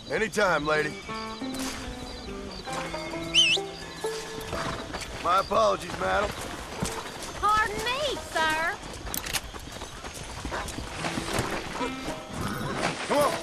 Anytime, lady. My apologies, madam. Pardon me, sir. Come on.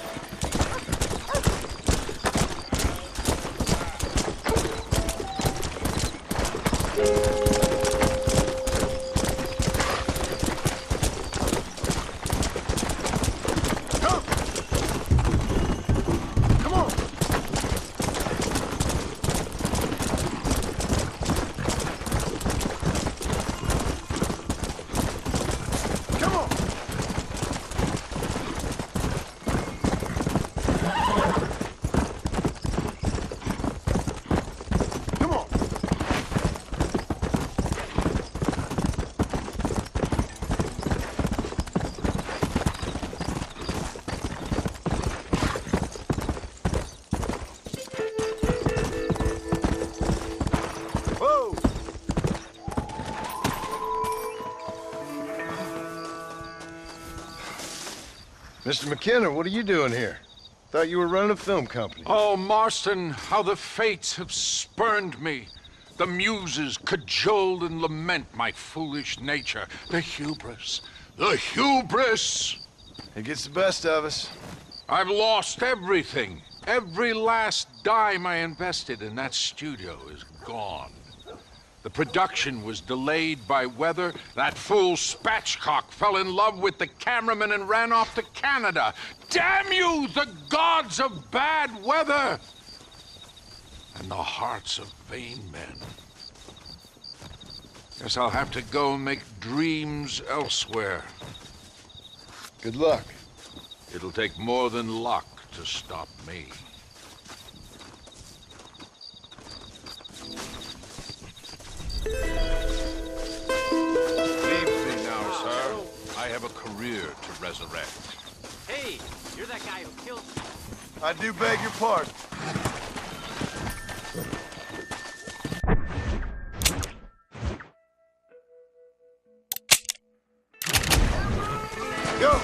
Mr. McKenna, what are you doing here? Thought you were running a film company. Oh, Marston, how the fates have spurned me. The muses cajole and lament my foolish nature. The hubris. The hubris! It gets the best of us. I've lost everything. Every last dime I invested in that studio is gone. The production was delayed by weather. That fool Spatchcock fell in love with the cameraman and ran off to Canada. Damn you, the gods of bad weather! And the hearts of vain men. Guess I'll have to go and make dreams elsewhere. Good luck. It'll take more than luck to stop me. Leave me now, sir. I have a career to resurrect. Hey, you're that guy who killed me. I do beg your pardon. Go!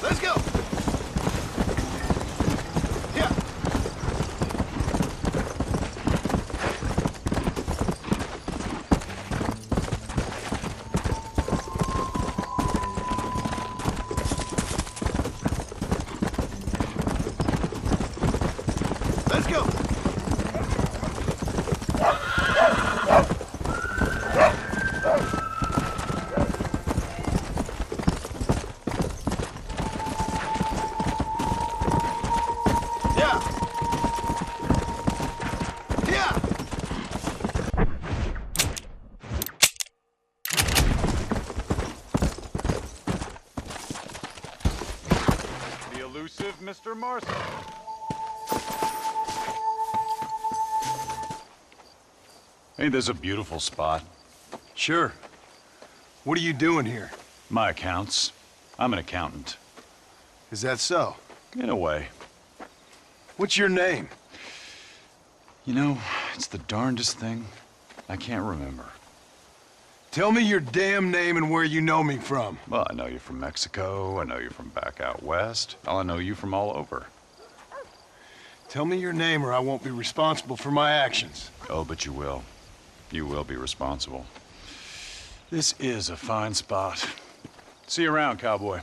Let's go! Yeah! Let's go! Yeah! Yeah! The elusive Mr. Marston. Ain't this a beautiful spot? Sure. What are you doing here? My accounts. I'm an accountant. Is that so? In a way. What's your name? You know, it's the darndest thing. I can't remember. Tell me your damn name and where you know me from. Well, I know you from Mexico. I know you from back out west. I know you from all over. Tell me your name or I won't be responsible for my actions. Oh, but you will. You will be responsible. This is a fine spot. See you around, cowboy.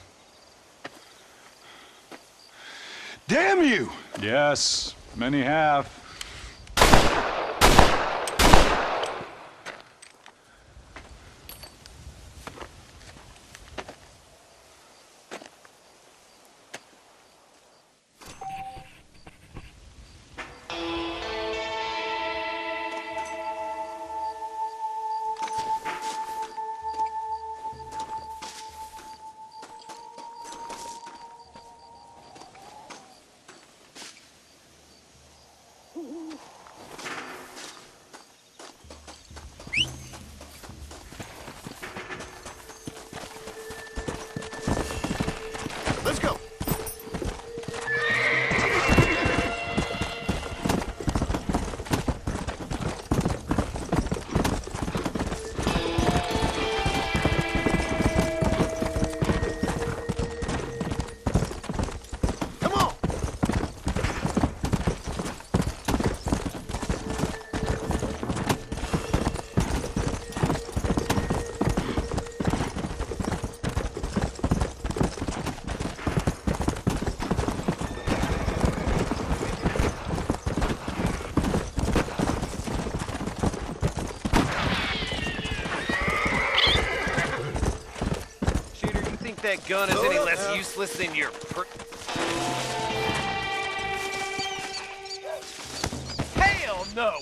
Damn you! Yes, many have. that gun is any less useless than your Hell no!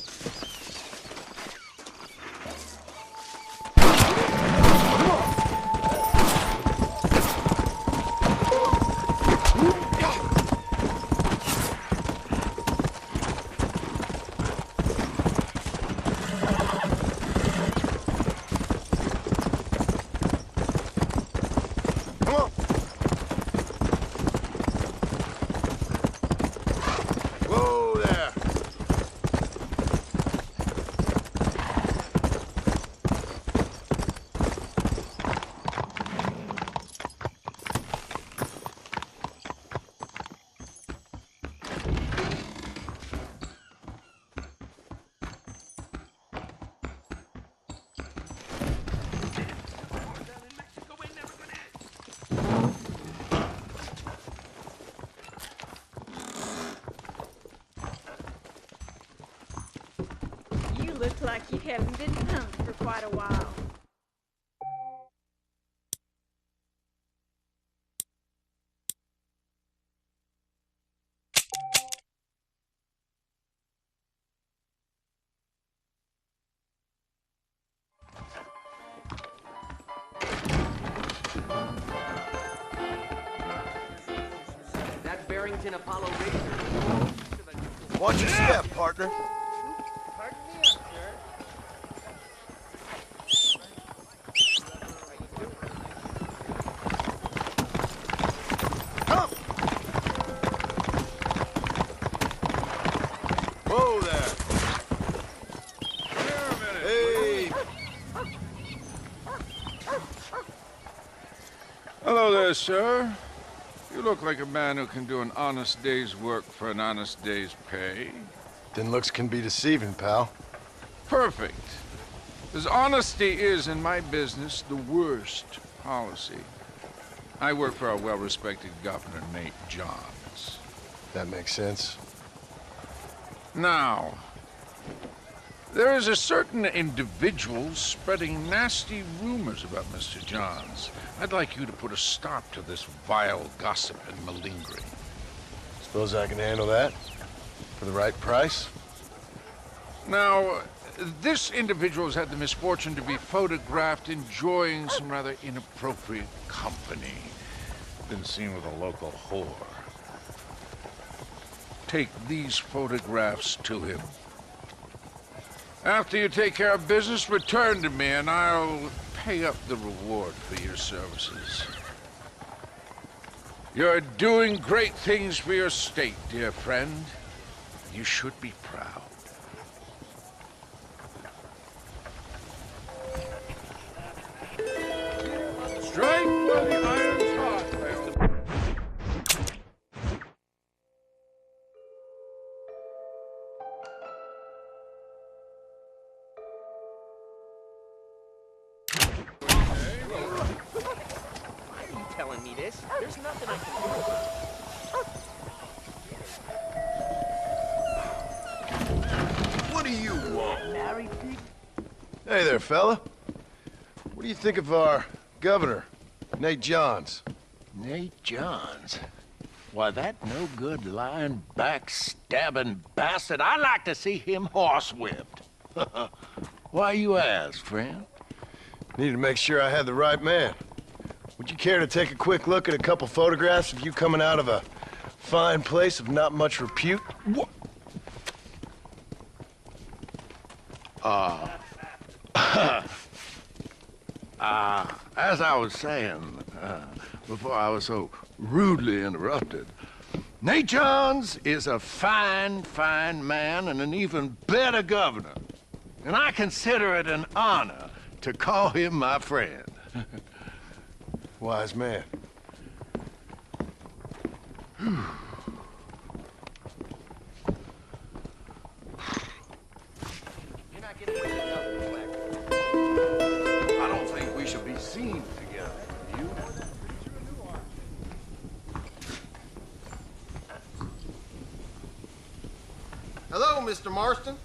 Whoa there. You look like you haven't been pumped for quite a while. That Barrington Apollo Razor. Watch your step, partner. Pardon me, sir. Come. Whoa there. Hey. Hello there, sir. You look like a man who can do an honest day's work for an honest day's pay. Then looks can be deceiving, pal. Perfect. As honesty is in my business the worst policy. I work for our well-respected Governor Nate Johns. That makes sense. Now, there is a certain individual spreading nasty rumors about Mr. Johns. I'd like you to put a stop to this vile gossip and malingering. Suppose I can handle that? For the right price? Now, this individual has had the misfortune to be photographed enjoying some rather inappropriate company. Been seen with a local whore. Take these photographs to him. After you take care of business, return to me and I'll pay up the reward for your services. You're doing great things for your state, dear friend. You should be proud. Strike while the iron's hot, Bill. Why are you telling me this? There's nothing I can do. What do you want? Hey there, fella. What do you think of our governor, Nate Johns? Nate Johns? Why, that no-good, lying, backstabbing bastard, I'd like to see him horsewhipped. Why you ask, friend? Needed to make sure I had the right man. Would you care to take a quick look at a couple photographs of you coming out of a fine place of not much repute? What? As I was saying, before I was so rudely interrupted, Nate Johns is a fine, fine man and an even better governor. And I consider it an honor to call him my friend. Wise man. You're not getting away with nothing, Black. I don't think we should be seen together, you? Hello, Mr. Marston.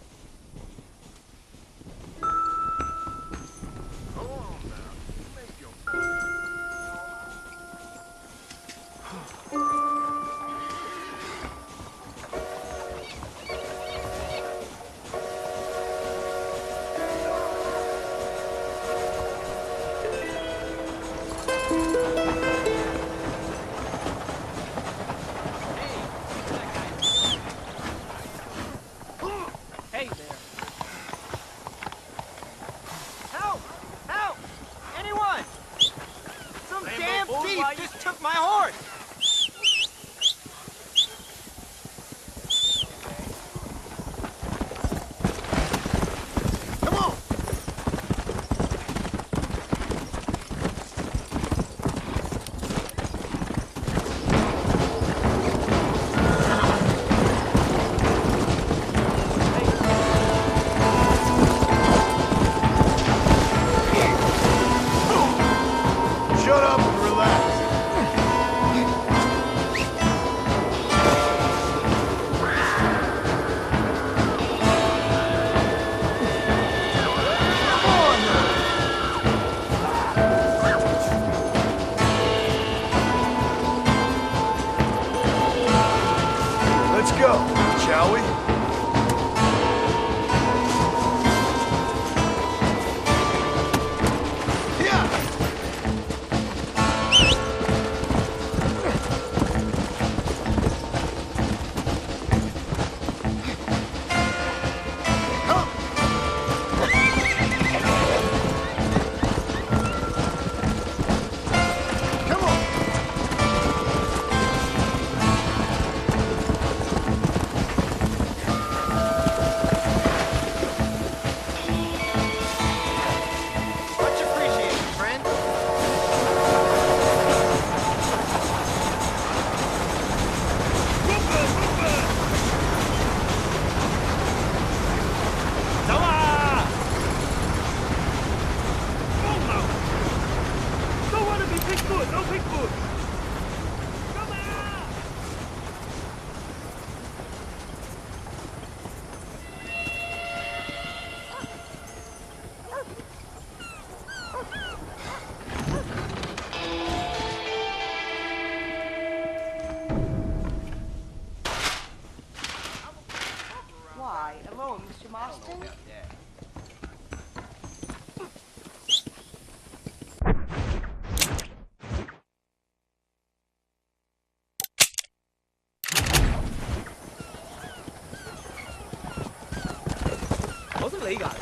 Why, hello, Mr. Marston?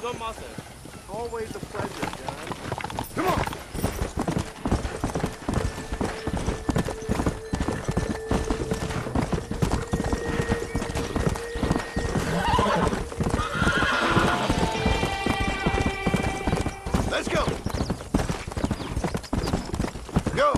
John Marston. Always a pleasure, John. Come on! Let's go! Go!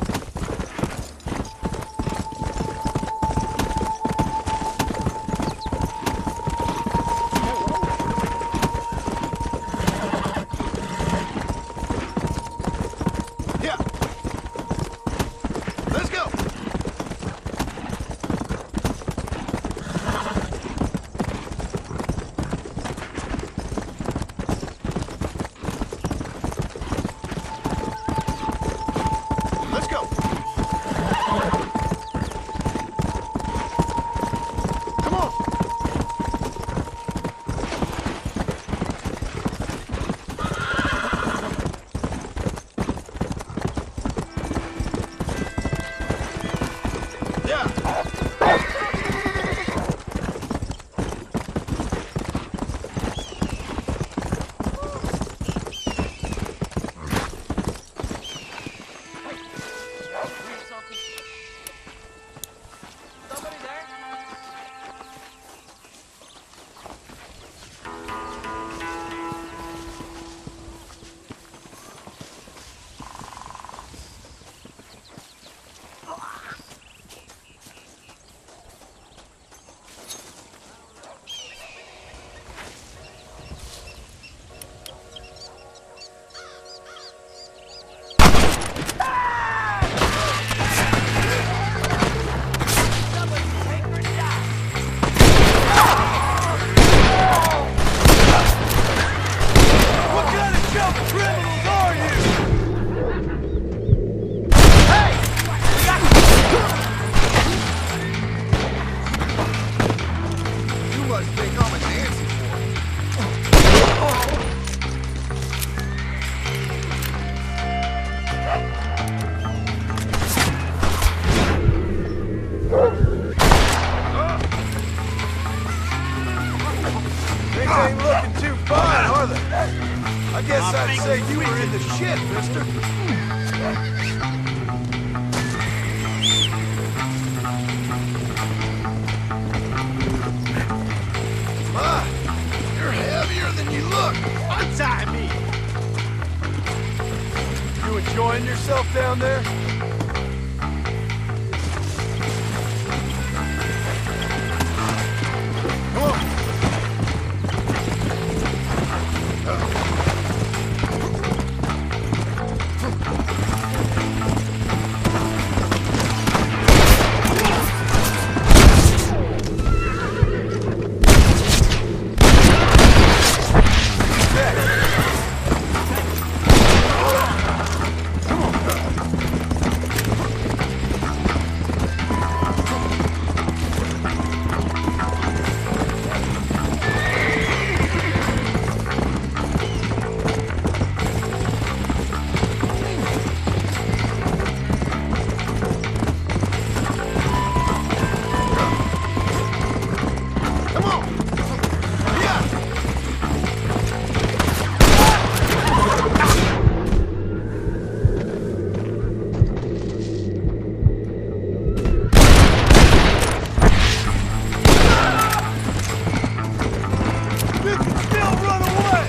Yeah! Let's go! Let's go! Come on! Yeah! Somebody there? What kind of jump criminals are you? You must think I'm a dancing boy. Things ain't looking too fine, are they? I guess I'd say you were in the shit, mister. My, you're heavier than you look. Untie me. You enjoying yourself down there? Come on. Come on! Yeah! You can still run away!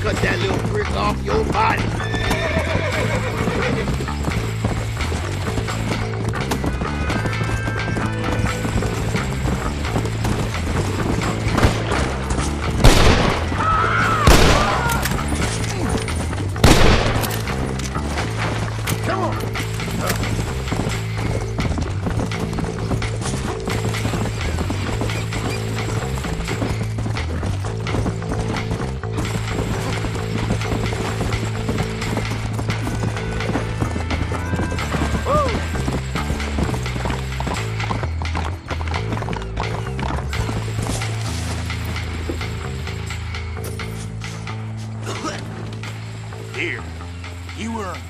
Cut that little brick off your body. Come on! Here, you earned it.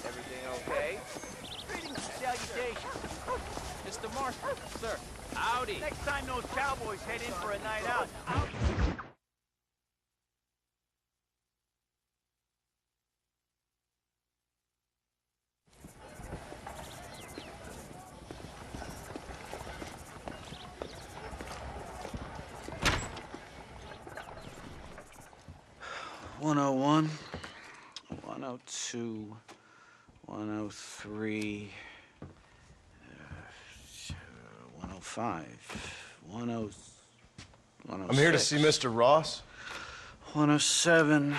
Everything okay? Greetings and salutations. Mr. Marston, sir. Howdy. Next time those cowboys head in for a night out, I'll... 101, 102, 103, 105, 106. I'm here to see Mr. Ross. 107,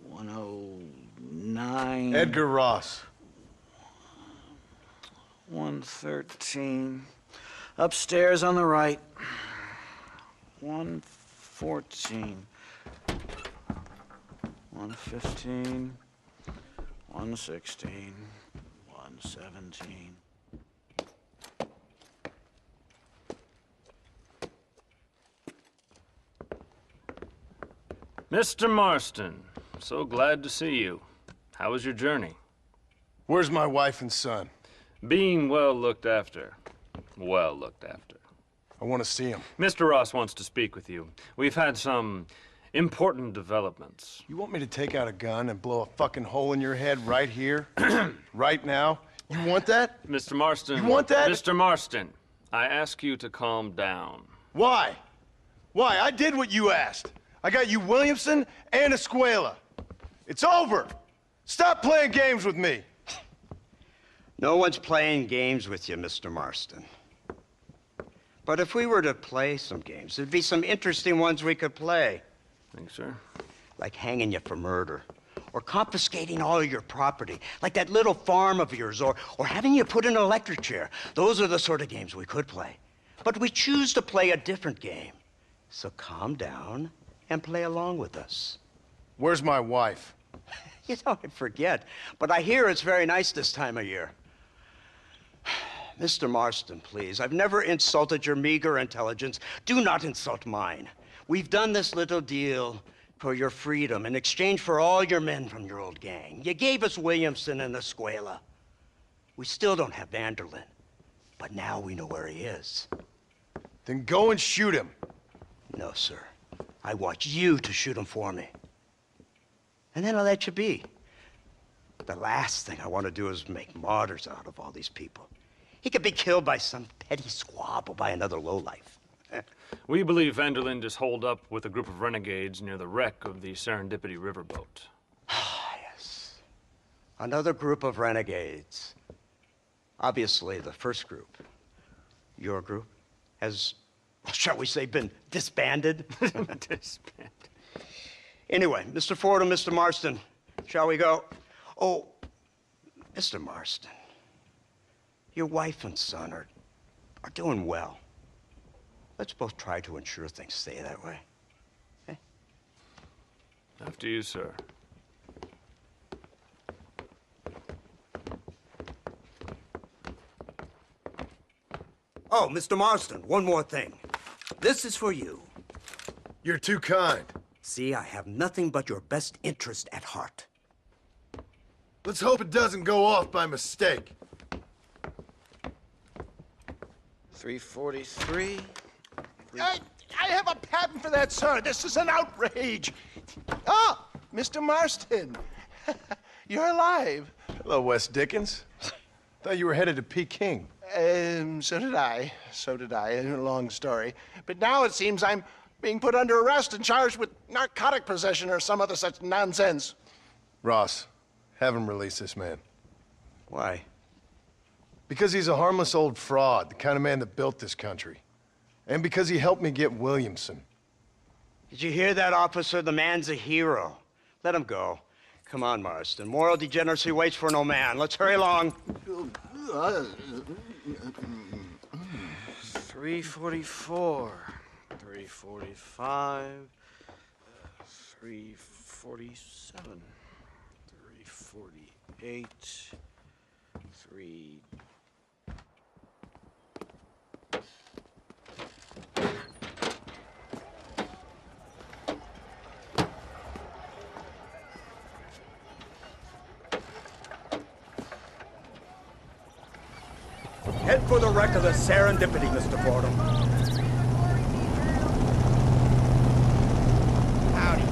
109. Edgar Ross. 113. Upstairs on the right. 114. 115. 116. 117. Mr. Marston, so glad to see you. How was your journey? Where's my wife and son? Being well looked after. Well looked after. I want to see him. Mr. Ross wants to speak with you. We've had some important developments. You want me to take out a gun and blow a fucking hole in your head right here? Right now? You want that? Mr. Marston. You want that? Mr. Marston, I ask you to calm down. Why? Why? I did what you asked. I got you Williamson and Escuela. It's over. Stop playing games with me. No one's playing games with you, Mr. Marston. But if we were to play some games, there'd be some interesting ones we could play. Thanks, sir. Like hanging you for murder, or confiscating all of your property, like that little farm of yours, or having you put in an electric chair. Those are the sort of games we could play. But we choose to play a different game. So calm down and play along with us. Where's my wife? You know, I forget, but I hear it's very nice this time of year. Mr. Marston, please, I've never insulted your meager intelligence. Do not insult mine. We've done this little deal for your freedom in exchange for all your men from your old gang. You gave us Williamson and Escuela. We still don't have Vanderlyn, but now we know where he is. Then go and shoot him. No, sir. I want you to shoot him for me. And then I'll let you be. The last thing I want to do is make martyrs out of all these people. He could be killed by some petty squabble by another lowlife. We believe Vanderlyn is holed up with a group of renegades near the wreck of the Serendipity riverboat. Ah, yes. Another group of renegades. Obviously, the first group, your group, has, shall we say, been disbanded? Disbanded. Anyway, Mr. Ford and Mr. Marston, shall we go? Oh, Mr. Marston, your wife and son are doing well. Let's both try to ensure things stay that way. Okay? After you, sir. Oh, Mr. Marston, one more thing. This is for you. You're too kind. See, I have nothing but your best interest at heart. Let's hope it doesn't go off by mistake. 343. I have a patent for that, sir. This is an outrage. Oh, Mr. Marston. You're alive. Hello, Wes Dickens. Thought you were headed to Peking. So did I. So did I. A long story. But now it seems I'm being put under arrest and charged with narcotic possession or some other such nonsense. Ross, have him release this man. Why? Because he's a harmless old fraud, the kind of man that built this country. And because he helped me get Williamson. Did you hear that, officer? The man's a hero. Let him go. Come on, Marston. Moral degeneracy waits for no man. Let's hurry along. 344. 345. 347. 348. 3. Head for the wreck of the Serendipity, Mr. Fordham. Howdy,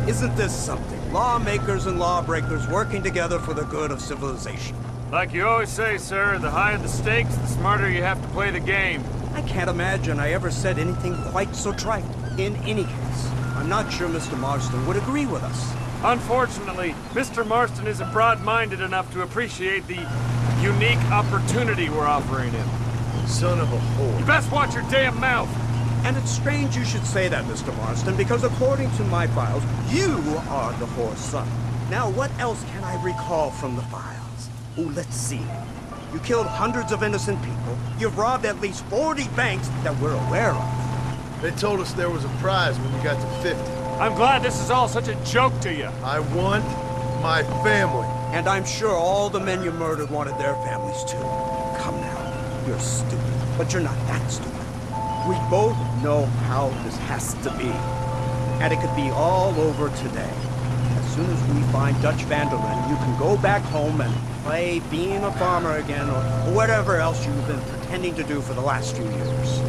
Mr. Isn't this something? Lawmakers and lawbreakers working together for the good of civilization. Like you always say, sir, the higher the stakes, the smarter you have to play the game. I can't imagine I ever said anything quite so trite. In any case, I'm not sure Mr. Marston would agree with us. Unfortunately, Mr. Marston isn't broad-minded enough to appreciate the unique opportunity we're offering him. Son of a whore. You best watch your damn mouth! And it's strange you should say that, Mr. Marston, because according to my files, you are the whore's son. Now, what else can I recall from the files? Oh, let's see. You killed hundreds of innocent people. You've robbed at least 40 banks that we're aware of. They told us there was a prize when you got to 50. I'm glad this is all such a joke to you. I want my family. And I'm sure all the men you murdered wanted their families too. Come now, you're stupid, but you're not that stupid. We both know how this has to be. And it could be all over today. As soon as we find Dutch van der Linde, you can go back home and play being a farmer again, or whatever else you've been pretending to do for the last few years.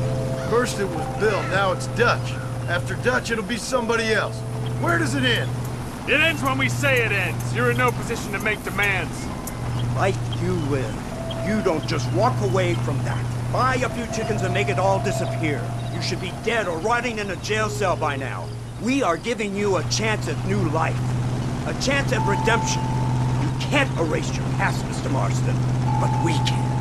First it was Bill, now it's Dutch. After Dutch, it'll be somebody else. Where does it end? It ends when we say it ends. You're in no position to make demands. Like you live. You don't just walk away from that. Buy a few chickens and make it all disappear. You should be dead or rotting in a jail cell by now. We are giving you a chance at new life. A chance at redemption. You can't erase your past, Mr. Marston, but we can.